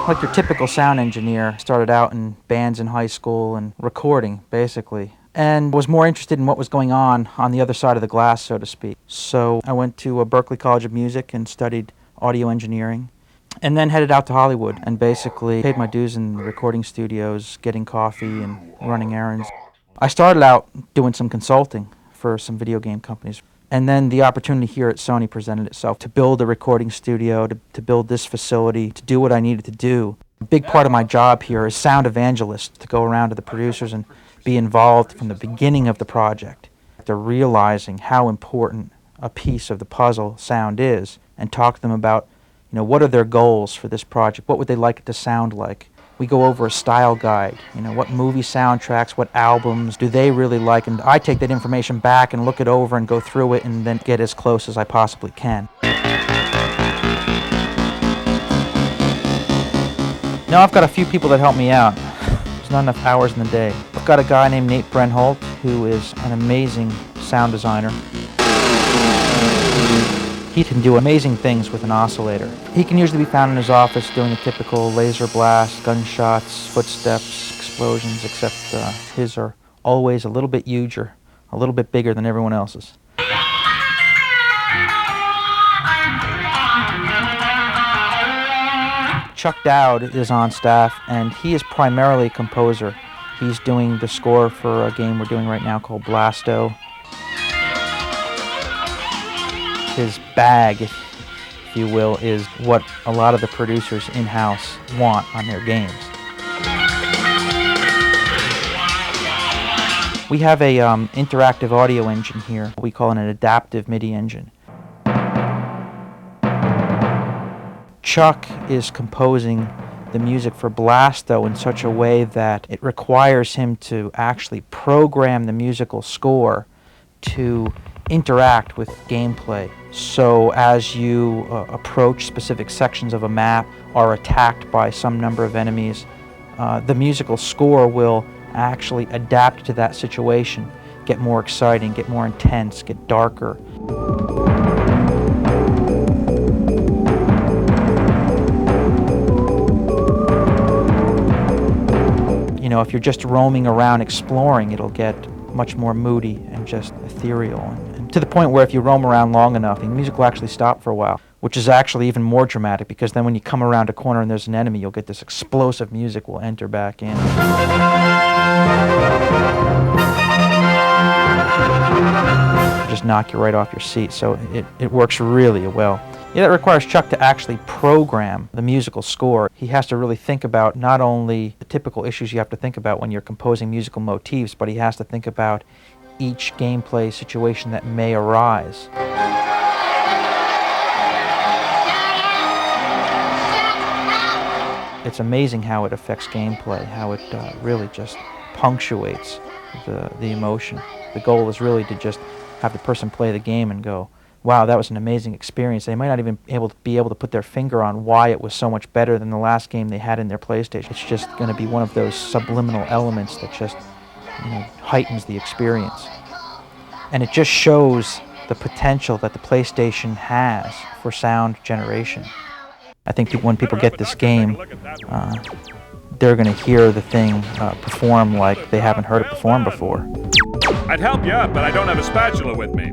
Like your typical sound engineer, started out in bands in high school and recording, basically, and was more interested in what was going on the other side of the glass, so to speak. So I went to Berklee College of Music and studied audio engineering, and then headed out to Hollywood and basically paid my dues in the recording studios, getting coffee and running errands. I started out doing some consulting for some video game companies. And then the opportunity here at Sony presented itself to build a recording studio, to build this facility, to do what I needed to do. A big part of my job here is sound evangelist, to go around to the producers and be involved from the beginning of the project. They're realizing how important a piece of the puzzle sound is, and talk to them about, what are their goals for this project? What would they like it to sound like? We go over a style guide, what movie soundtracks, what albums do they really like, and I take that information back and look it over and go through it and then get as close as I possibly can. Now I've got a few people that help me out. There's not enough hours in the day. I've got a guy named Nate Brenholt, who is an amazing sound designer. He can do amazing things with an oscillator. He can usually be found in his office doing a typical laser blast, gunshots, footsteps, explosions, except his are always a little bit huger, a little bit bigger than everyone else's. Chuck Dowd is on staff, and he is primarily a composer. He's doing the score for a game we're doing right now called Blasto. His bag, if you will, is what a lot of the producers in-house want on their games. We have a interactive audio engine here. We call it an adaptive MIDI engine. Chuck is composing the music for Blasto in such a way that it requires him to actually program the musical score to interact with gameplay. So as you approach specific sections of a map, are attacked by some number of enemies, the musical score will actually adapt to that situation, get more exciting, get more intense, get darker. If you're just roaming around exploring, it'll get much more moody and just ethereal. And to the point where if you roam around long enough, the music will actually stop for a while, which is actually even more dramatic, because then when you come around a corner and there's an enemy, you'll get this explosive music will enter back in. Just knock you right off your seat, so it works really well. Yeah, that requires Chuck to actually program the musical score. He has to really think about not only the typical issues you have to think about when you're composing musical motifs, but he has to think about each gameplay situation that may arise. It's amazing how it affects gameplay, how it really just punctuates the emotion. The goal is really to just have the person play the game and go, wow, that was an amazing experience. They might not even be able to put their finger on why it was so much better than the last game they had in their PlayStation. It's just going to be one of those subliminal elements that just heightens the experience. And it just shows the potential that the PlayStation has for sound generation. I think when people get this game, they're going to hear the thing perform like they haven't heard it perform before. I'd help you out, but I don't have a spatula with me.